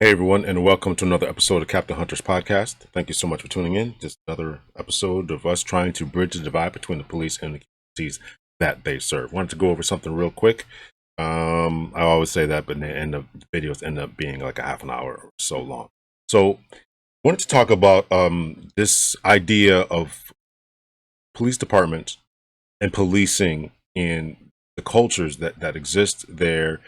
Hey everyone, and welcome to another episode of Captain Hunter's podcast. Thank you so much for tuning in. Just another episode of us trying to bridge the divide between the police and the communities that they serve. Wanted to go over something real quick. I always say that, but the videos end up being like a half an hour or so long. So, wanted to talk about this idea of police departments and policing and the cultures that exist there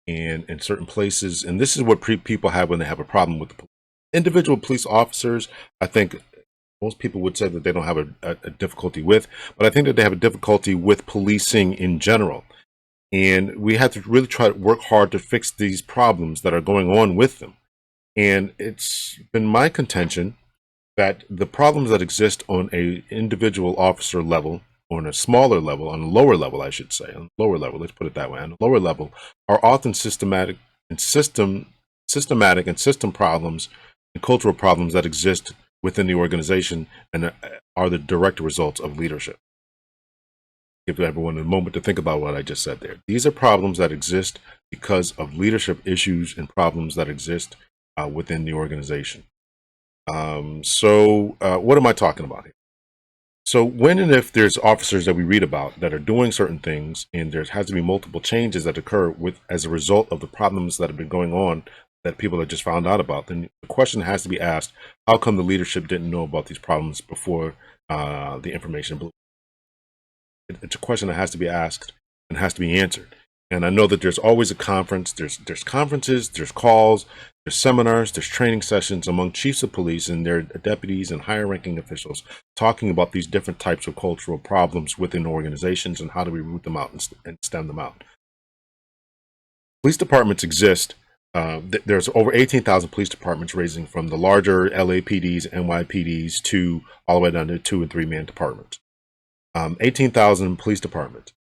and in certain places. And this is what people have when they have a problem with the individual police officers. I think most people would say that they don't have a difficulty with, but I think that they have a difficulty with policing in general. And we have to really try to work hard to fix these problems that are going on with them. And it's been my contention that the problems that exist on a individual officer level, on a smaller level, on a lower level, I should say, on a lower level, let's put it that way, on a lower level, are often systematic and system problems and cultural problems that exist within the organization and are the direct results of leadership. Give everyone a moment to think about what I just said there. These are problems that exist because of leadership issues and problems that exist within the organization. What am I talking about here? So when and if there's officers that we read about that are doing certain things and there has to be multiple changes that occur as a result of the problems that have been going on that people have just found out about, then the question has to be asked, how come the leadership didn't know about these problems before the information blew? It's a question that has to be asked and has to be answered. And I know that there's always a conference, there's conferences, there's calls, there's seminars, there's training sessions among chiefs of police and their deputies and higher ranking officials talking about these different types of cultural problems within organizations and how do we root them out and stem them out. Police departments exist. There's over 18,000 police departments, ranging from the larger LAPDs, NYPDs to all the way down to 2 and 3 man departments. 18,000 police departments,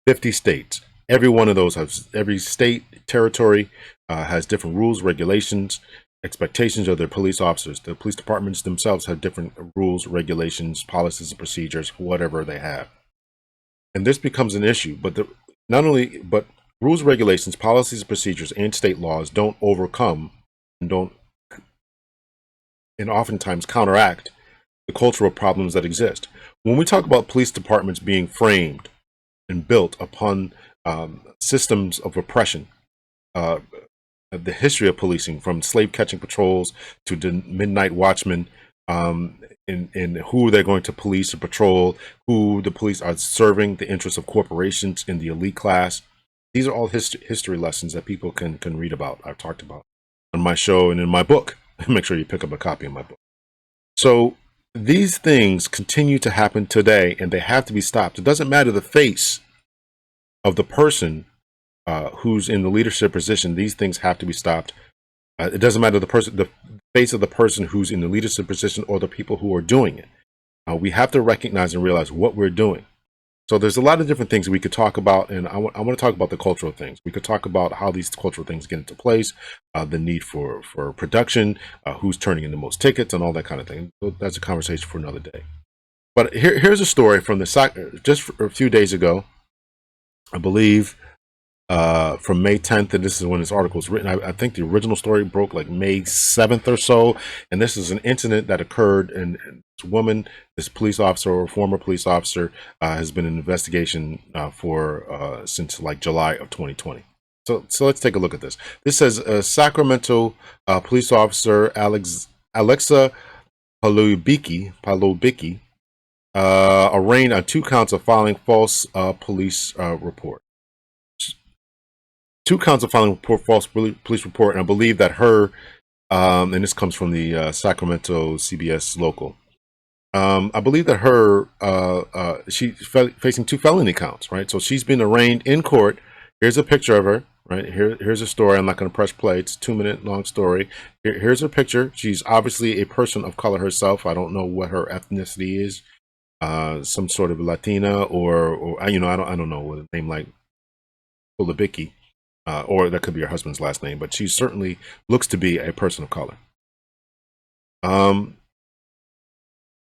50 states. Every one of those has, every state, territory has different rules, regulations, expectations of their police officers. The police departments themselves have different rules, regulations, policies, and procedures, whatever they have. And this becomes an issue, but rules, regulations, policies, and procedures, and state laws don't overcome and oftentimes counteract the cultural problems that exist. When we talk about police departments being framed and built upon systems of oppression, the history of policing, from slave catching patrols to the midnight watchmen, and who they're going to police or patrol, who the police are serving the interests of corporations in the elite class. These are all history lessons that people can read about. I've talked about on my show and in my book. Make sure you pick up a copy of my book. So these things continue to happen today, and they have to be stopped. It doesn't matter the face of the person who's in the leadership position. These things have to be stopped. It doesn't matter the face of the person who's in the leadership position or the people who are doing it. We have to recognize and realize what we're doing. So there's a lot of different things we could talk about, and I want to talk about the cultural things. We could talk about how these cultural things get into place, the need for production, who's turning in the most tickets, and all that kind of thing. So that's a conversation for another day. But here's a story from just a few days ago, I believe, from May 10th, and this is when this article was written. I think the original story broke like May 7th or so, and this is an incident that occurred, and this woman, this police officer or former police officer, has been in investigation since like July of 2020. So let's take a look at this. This says Sacramento police officer Alexa Palobicki arraigned on 2 counts of filing false police report. 2 counts of filing false police report, and I believe that her, and this comes from the Sacramento CBS local. I believe that her, she's facing 2 felony counts, right? So she's been arraigned in court. Here's a picture of her, right? Here's a story. I'm not going to press play. It's a 2-minute long story. Here's her picture. She's obviously a person of color herself. I don't know what her ethnicity is. Some sort of Latina or I don't know what a name like Palobicki. Or that could be her husband's last name, but she certainly looks to be a person of color.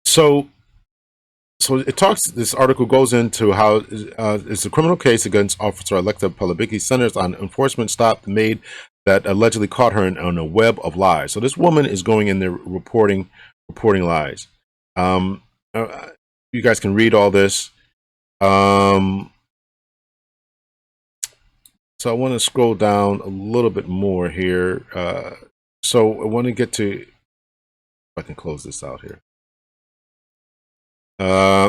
So it talks. This article goes into how it's a criminal case against Officer Alexa Palobicki centers on enforcement stop made that allegedly caught her on a web of lies. So this woman is going in there reporting lies. Um, you guys can read all this. So I want to scroll down a little bit more here. So I want to get to, if I can close this out here.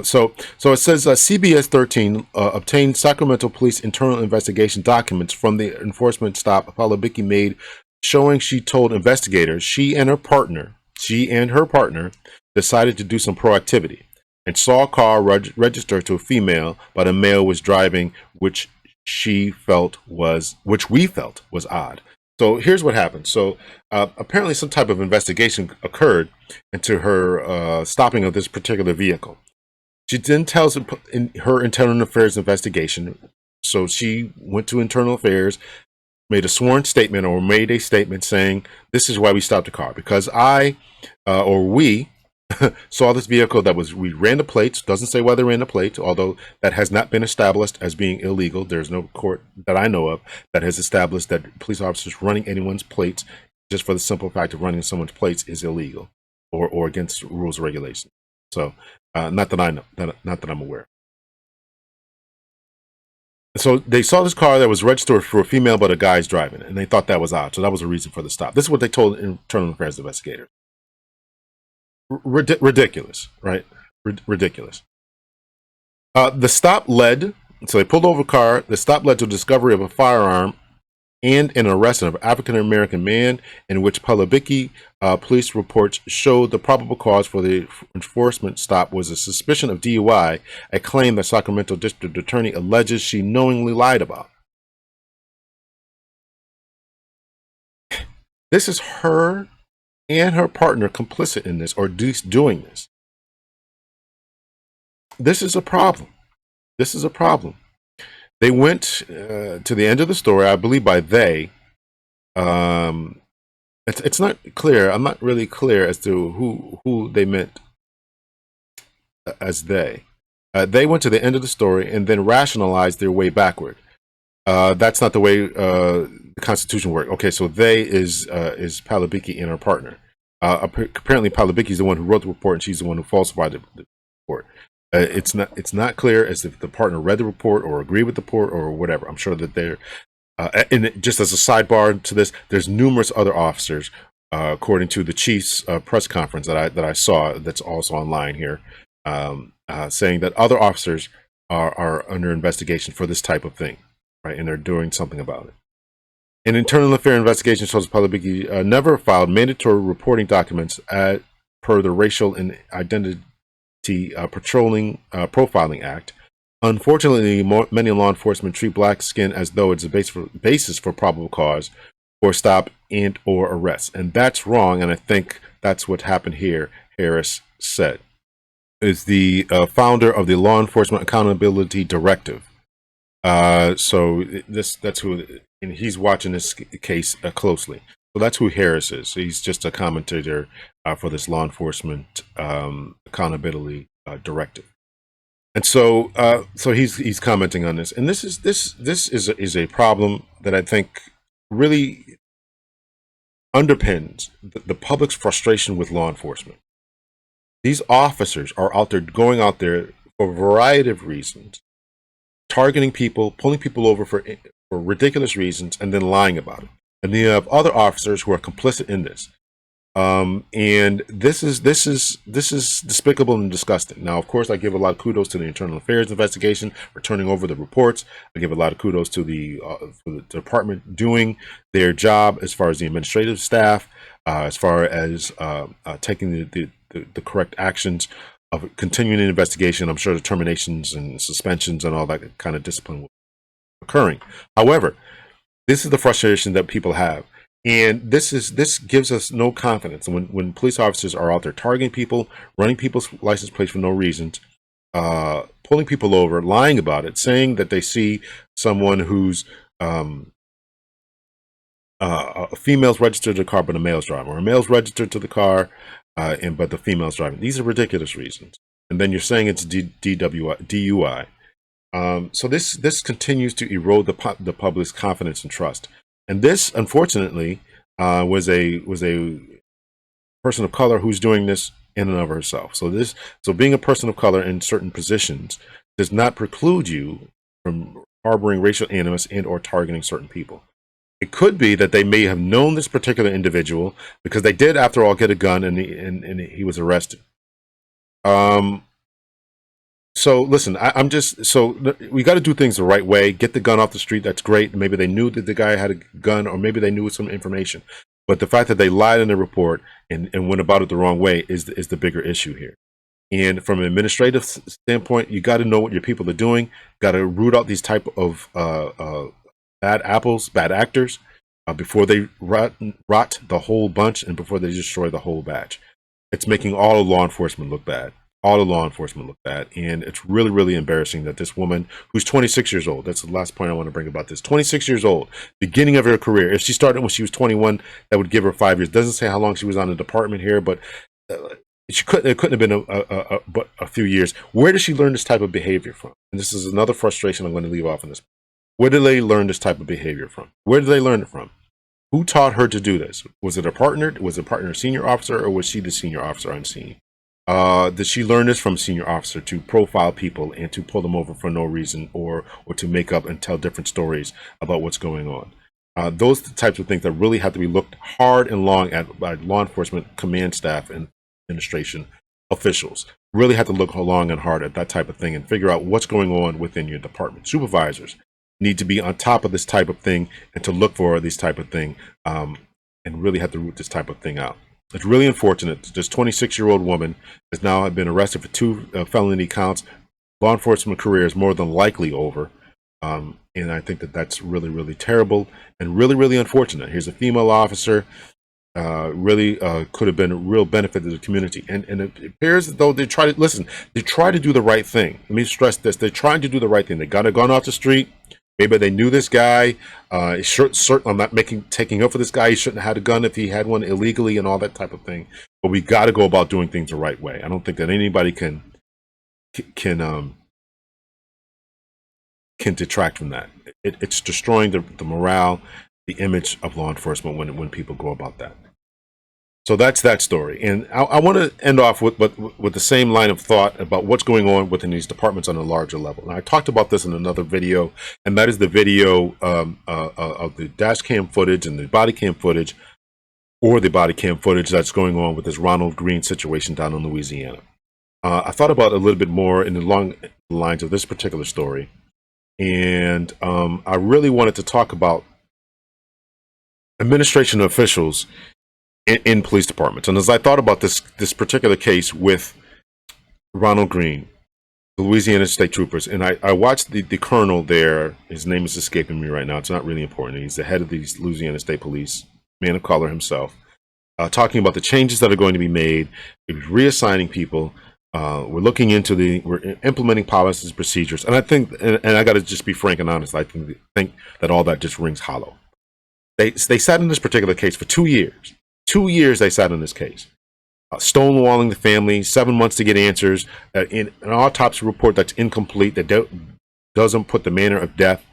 So it says CBS 13 obtained Sacramento Police internal investigation documents from the enforcement stop Palabicki made, showing she told investigators she and her partner decided to do some proactivity and saw a car registered to a female, but a male was driving, which we felt was odd. So here's what happened. So apparently some type of investigation occurred into her stopping of this particular vehicle. She then tells in her internal affairs investigation. So she went to internal affairs, made a sworn statement or made a statement saying, this is why we stopped the car, because we saw this vehicle we ran the plates. Doesn't say why they ran the plates, although that has not been established as being illegal. There's no court that I know of that has established that police officers running anyone's plates just for the simple fact of running someone's plates is illegal or against rules or regulations. So not that I know, not that I'm aware. So they saw this car that was registered for a female, but a guy's driving it, and they thought that was odd. So that was a reason for the stop. This is what they told internal affairs investigators. Ridiculous, right? Ridiculous. The stop led, so they pulled over a car. The stop led to the discovery of a firearm and an arrest of an African-American man, in which Palabicki police reports showed the probable cause for the enforcement stop was a suspicion of DUI, a claim that Sacramento District Attorney alleges she knowingly lied about. This is her and her partner complicit in this, or at least doing this. This is a problem. This is a problem. They went to the end of the story, I believe by they. It's not clear. I'm not really clear as to who they meant as they. They went to the end of the story and then rationalized their way backward. That's not the way the Constitution works. Okay, so they is Palabicki and her partner. Apparently, Palabicki is the one who wrote the report, and she's the one who falsified the report. It's not clear as if the partner read the report or agreed with the report or whatever. I'm sure that they're. And just as a sidebar to this, there's numerous other officers, according to the chief's press conference that I saw, that's also online here, saying that other officers are under investigation for this type of thing, right? And they're doing something about it. An internal affair investigation shows Palabicki never filed mandatory reporting documents per the Racial and Identity Profiling Act. Unfortunately, many law enforcement treat black skin as though it's a basis for probable cause for stop and or arrest. And that's wrong, and I think that's what happened here, Harris said. Is the founder of the Law Enforcement Accountability Directive. So that's who, and he's watching this case closely. So that's who Harris is. So he's just a commentator for this Law Enforcement Accountability Directive. And so he's commenting on this, and this is a problem that I think really underpins the public's frustration with law enforcement. These officers are going out there for a variety of reasons, targeting people, pulling people over for ridiculous reasons, and then lying about it. And then you have other officers who are complicit in this. And this is despicable and disgusting. Now, of course, I give a lot of kudos to the internal affairs investigation for turning over the reports. I give a lot of kudos to for the department doing their job as far as the administrative staff, as far as taking the correct actions of continuing the investigation. I'm sure the terminations and suspensions and all that kind of discipline will be occurring. However, this is the frustration that people have. And this gives us no confidence when police officers are out there targeting people, running people's license plates for no reasons, pulling people over, lying about it, saying that they see someone who's a female's registered to the car but a male's driving, or a male's registered to the car but the female's driving. These are ridiculous reasons. And then you're saying it's DUI. So this continues to erode the public's confidence and trust. And this, unfortunately, was a person of color who's doing this in and of herself. So being a person of color in certain positions does not preclude you from harboring racial animus and or targeting certain people. It could be that they may have known this particular individual because they did, after all, get a gun and he was arrested. So listen, I'm just, so we got to do things the right way. Get the gun off the street. That's great. Maybe they knew that the guy had a gun, or maybe they knew some information. But the fact that they lied in the report and went about it the wrong way is the bigger issue here. And from an administrative standpoint, you got to know what your people are doing. Got to root out these type of bad apples, bad actors, before they rot the whole bunch and before they destroy the whole batch. It's making all of law enforcement look bad. All the law enforcement look bad. And it's really, really embarrassing that this woman, who's 26 years old, that's the last point I want to bring about this, 26 years old, beginning of her career. If she started when she was 21, that would give her 5 years. Doesn't say how long she was on the department here, but it couldn't have been but a few years. Where did she learn this type of behavior from? And this is another frustration I'm going to leave off in this. Where did they learn this type of behavior from? Where did they learn it from? Who taught her to do this? Was it a partner? Was it a partner, a senior officer, or was she the senior officer on scene? Did she learn this from a senior officer to profile people and to pull them over for no reason, or to make up and tell different stories about what's going on? Those are the types of things that really have to be looked hard and long at by law enforcement command staff and administration officials. Really have to look long and hard at that type of thing and figure out what's going on within your department. Supervisors need to be on top of this type of thing and to look for this type of thing, and really have to root this type of thing out. It's really unfortunate that this 26-year-old woman has now been arrested for 2 felony counts. Law enforcement career is more than likely over. And I think that that's really, really terrible and really, really unfortunate. Here's a female officer, really could have been a real benefit to the community. And it appears as though they try to do the right thing. Let me stress this. They're trying to do the right thing. They got a gun off the street. Maybe they knew this guy. I'm not taking up for this guy. He shouldn't have had a gun if he had one illegally and all that type of thing. But we got to go about doing things the right way. I don't think that anybody can detract from that. It's destroying the morale, the image of law enforcement when people go about that. So that's that story. And I want to end off with the same line of thought about what's going on within these departments on a larger level. And I talked about this in another video, and that is the video of the dash cam footage and the body cam footage, or the body cam footage that's going on with this Ronald Greene situation down in Louisiana. I thought about it a little bit more in the long lines of this particular story. And I really wanted to talk about administration officials in police departments. And as I thought about this particular case with Ronald Greene, the Louisiana State Troopers, and I watched the colonel there, his name is escaping me right now, it's not really important, he's the head of the Louisiana State Police, man of color himself, talking about the changes that are going to be made, reassigning people, we're implementing policies, procedures, and I think, and I got to just be frank and honest, I think that all that just rings hollow. They sat in this particular case for 2 years. 2 years they sat in this case, stonewalling the family, 7 months to get answers, in an autopsy report that's incomplete, that doesn't put the manner of death,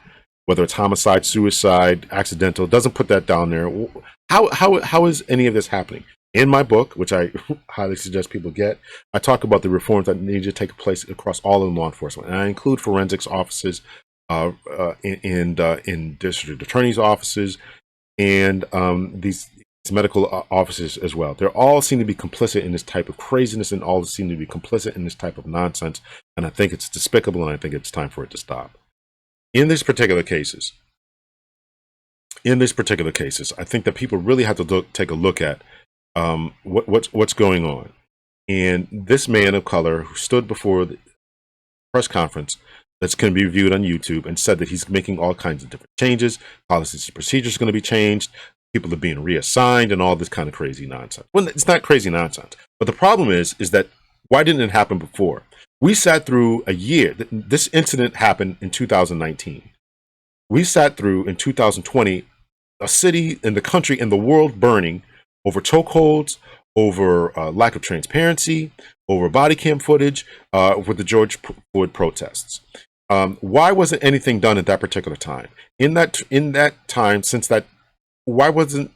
whether it's homicide, suicide, accidental, doesn't put that down there. How is any of this happening? In my book, which I highly suggest people get, I talk about the reforms that need to take place across all of law enforcement, and I include forensics offices, in district attorneys' offices, and these medical offices as well. They all seem to be complicit in this type of craziness, and all seem to be complicit in this type of nonsense. And I think it's despicable, and I think it's time for it to stop. In these particular cases, I think that people really have to take a look at what's going on. And this man of color who stood before the press conference that's going to be viewed on YouTube and said that he's making all kinds of different changes, policies and procedures are going to be changed, people are being reassigned, and all this kind of crazy nonsense. Well, it's not crazy nonsense. But the problem is that why didn't it happen before? We sat through a year. This incident happened in 2019. We sat through in 2020 a city and the country and the world burning over chokeholds, over lack of transparency, over body cam footage, with the George Floyd protests. Why wasn't anything done at that particular time? In that time, since that why wasn't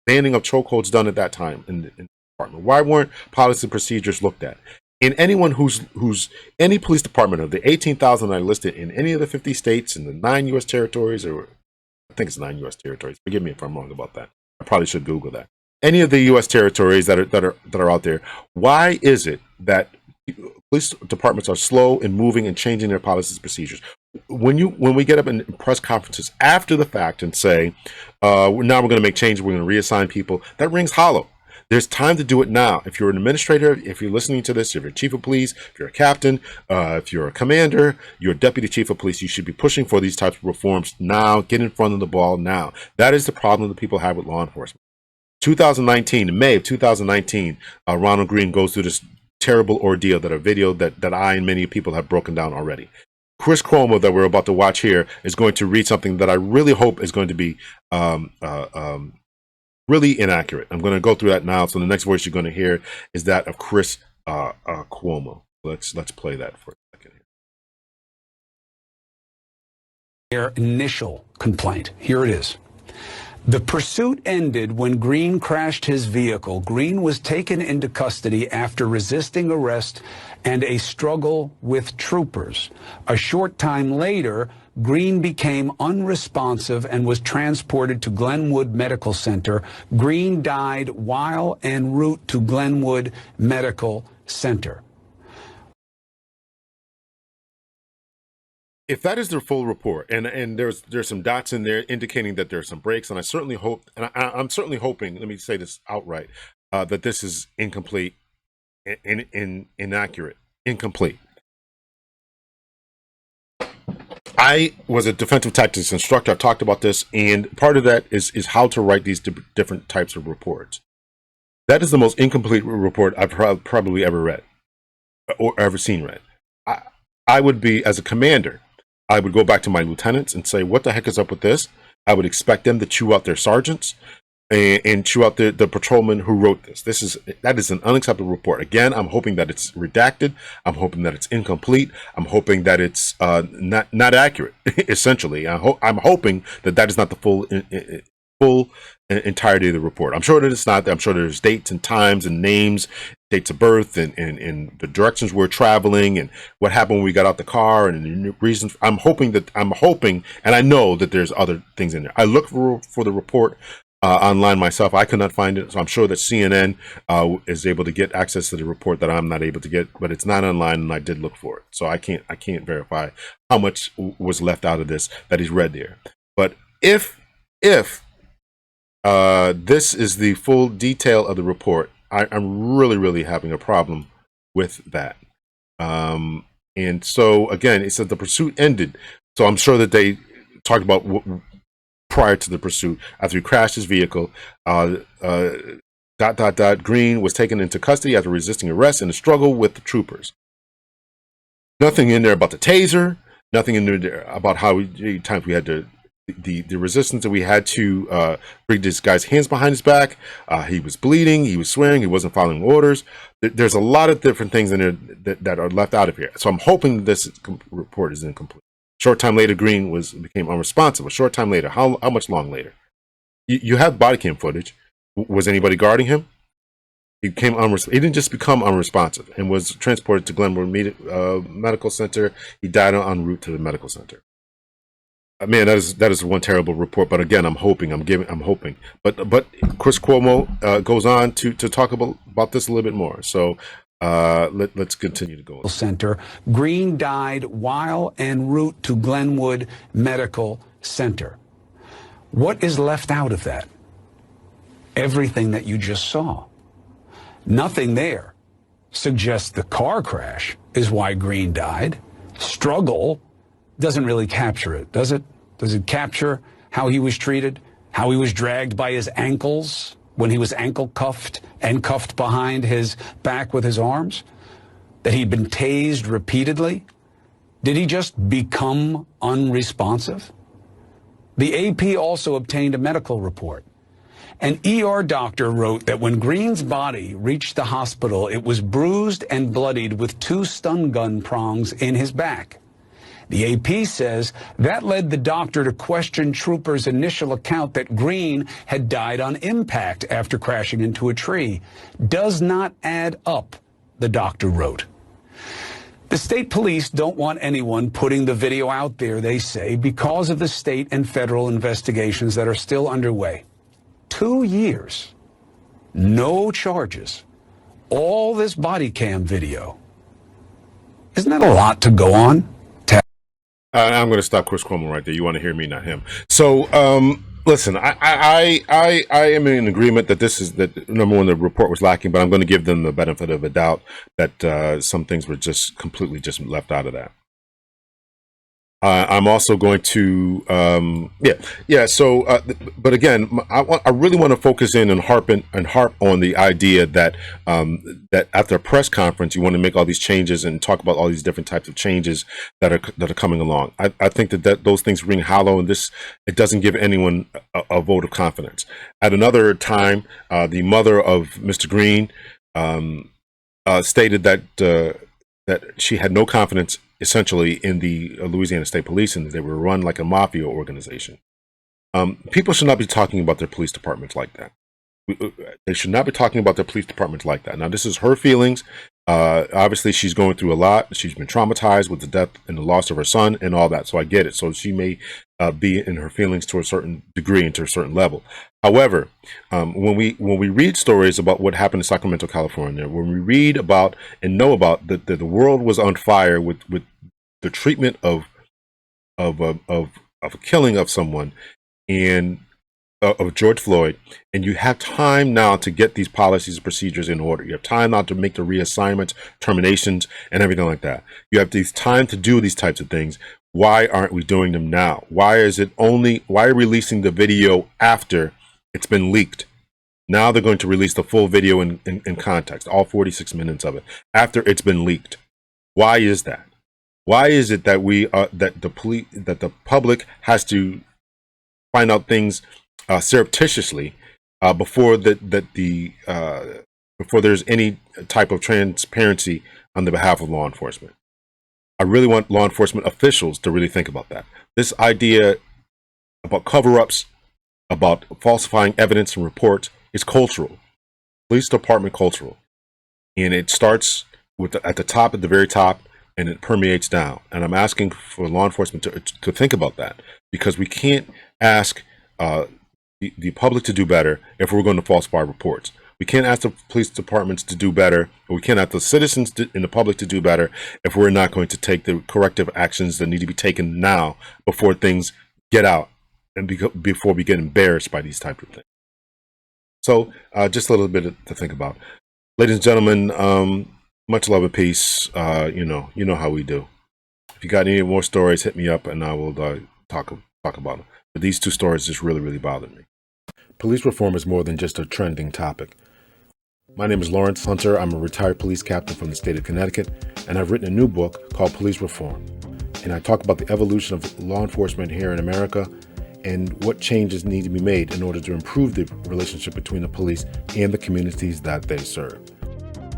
banning of chokeholds done at that time in the department? Why weren't policy procedures looked at? In anyone who's any police department of the 18,000 that I listed in any of the 50 states and the 9 U.S. territories, or I think it's 9 U.S. territories. Forgive me if I'm wrong about that. I probably should Google that. Any of the U.S. territories that are out there, why is it that police departments are slow in moving and changing their policies and procedures? When we get up in press conferences after the fact and say, now we're going to make changes, we're going to reassign people, that rings hollow. There's time to do it now. If you're an administrator, if you're listening to this, if you're a chief of police, if you're a captain, if you're a commander, you're a deputy chief of police, you should be pushing for these types of reforms now. Get in front of the ball now. That is the problem that people have with law enforcement. 2019, in May of 2019, Ronald Greene goes through this terrible ordeal that a video that I and many people have broken down already. Chris Cuomo, that we're about to watch here, is going to read something that I really hope is going to be really inaccurate. I'm going to go through that now. So the next voice you're going to hear is that of Chris Cuomo. Let's play that for a second. Their initial complaint. Here it is. The pursuit ended when Greene crashed his vehicle. Greene was taken into custody after resisting arrest and a struggle with troopers. A short time later, Greene became unresponsive and was transported to Glenwood Medical Center. Greene died while en route to Glenwood Medical Center. If that is their full report, and there's some dots in there indicating that there's some breaks, and I certainly hope, and I'm certainly hoping, let me say this outright, that this is incomplete, inaccurate, incomplete. I was a defensive tactics instructor. I've talked about this, and part of that is how to write these different types of reports. That is the most incomplete report I've probably ever read or ever seen read. I would be, as a commander, I would go back to my lieutenants and say, what the heck is up with this? I would expect them to chew out their sergeants and chew out the patrolman who wrote this. That is an unacceptable report. Again, I'm hoping that it's redacted. I'm hoping that it's incomplete. I'm hoping that it's not accurate. Essentially, I'm hoping that is not the full entirety of the report. I'm sure that it's not. I'm sure there's dates and times and names, dates of birth, and the directions we're traveling, and what happened when we got out the car, and the reasons. I'm hoping, and I know that there's other things in there. I look for the report online myself. I could not find it, so I'm sure that CNN is able to get access to the report that I'm not able to get, but it's not online, and I did look for it, so I can't verify how much was left out of this that he's read there. But if this is the full detail of the report, I'm really having a problem with that. And so again, it said the pursuit ended. So I'm sure that they talked about prior to the pursuit, after he crashed his vehicle, Greene was taken into custody after resisting arrest in a struggle with the troopers. Nothing in there about the taser, nothing in there about how many times we had to, the resistance that we had to bring this guy's hands behind his back. He was bleeding, he was swearing, he wasn't following orders. There's a lot of different things in there that are left out of here. So I'm hoping this report is incomplete. Short time later, Greene became unresponsive. A short time later, how much long later? You have body cam footage. Was anybody guarding him? He became unresponsive. He didn't just become unresponsive and was transported to Glenwood Medical Center. He died en route to the medical center. Man, that is one terrible report. But again, I'm hoping. But Chris Cuomo goes on to talk about this a little bit more. So let's continue to go. Center. Greene died while en route to Glenwood Medical Center. What is left out of that? Everything that you just saw. Nothing there suggests the car crash is why Greene died. Struggle doesn't really capture it, does it? Does it capture how he was treated, how he was dragged by his ankles when he was ankle cuffed and cuffed behind his back with his arms? That he'd been tased repeatedly? Did he just become unresponsive? The AP also obtained a medical report. An ER doctor wrote that when Greene's body reached the hospital, it was bruised and bloodied with 2 stun gun prongs in his back. The AP says that led the doctor to question troopers' initial account that Green had died on impact after crashing into a tree. Does not add up, the doctor wrote. The state police don't want anyone putting the video out there, they say, because of the state and federal investigations that are still underway. 2 years, no charges, all this body cam video. Isn't that a lot to go on? I'm going to stop Chris Cuomo right there. You want to hear me, not him. So, listen, I am in agreement that this is that number one, the report was lacking, but I'm going to give them the benefit of a doubt that some things were just completely just left out of that. I'm also going to, So, but again, I really want to focus in and harp on the idea that that after a press conference, you want to make all these changes and talk about all these different types of changes that are coming along. I think that those things ring hollow, and it doesn't give anyone a vote of confidence. At another time, the mother of Mr. Green stated that she had no confidence essentially in the Louisiana State Police, and they were run like a mafia organization. People should not be talking about their police departments like that. They should not be talking about their police departments like that. Now, this is her feelings. Obviously, she's going through a lot. She's been traumatized with the death and the loss of her son and all that. So I get it. So she may be in her feelings to a certain degree and to a certain level. However, when we read stories about what happened in Sacramento, California, when we read about and know about that the world was on fire with the treatment of a killing of someone and of George Floyd, and you have time now to get these policies and procedures in order. You have time now to make the reassignments, terminations, and everything like that. You have this time to do these types of things. Why aren't we doing them now? Why are we releasing the video after it's been leaked? Now they're going to release the full video in context, all 46 minutes of it, after it's been leaked. Why is that? Why is it that that the public has to find out things surreptitiously before there's any type of transparency on the behalf of law enforcement? I really want law enforcement officials to really think about that. This idea about cover-ups, about falsifying evidence and reports is cultural. Police department cultural. And it starts at the top, at the very top, and it permeates down. And I'm asking for law enforcement to think about that, because we can't ask the public to do better if we're going to falsify reports. We can't ask the police departments to do better, or we can't ask the citizens and the public to do better if we're not going to take the corrective actions that need to be taken now before things get out and before we get embarrassed by these types of things. So just a little bit to think about. Ladies and gentlemen, much love and peace. You know how we do. If you got any more stories, hit me up and I will talk about them. But these two stories just really, really bothered me. Police reform is more than just a trending topic. My name is Lawrence Hunter. I'm a retired police captain from the state of Connecticut, and I've written a new book called Police Reform. And I talk about the evolution of law enforcement here in America and what changes need to be made in order to improve the relationship between the police and the communities that they serve.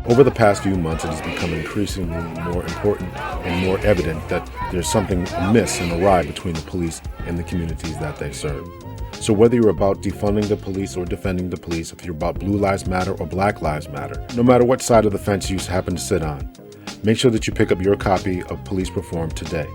Over the past few months, it has become increasingly more important and more evident that there's something amiss and awry between the police and the communities that they serve. So whether you're about defunding the police or defending the police, if you're about Blue Lives Matter or Black Lives Matter, no matter what side of the fence you happen to sit on, make sure that you pick up your copy of Police Reform today.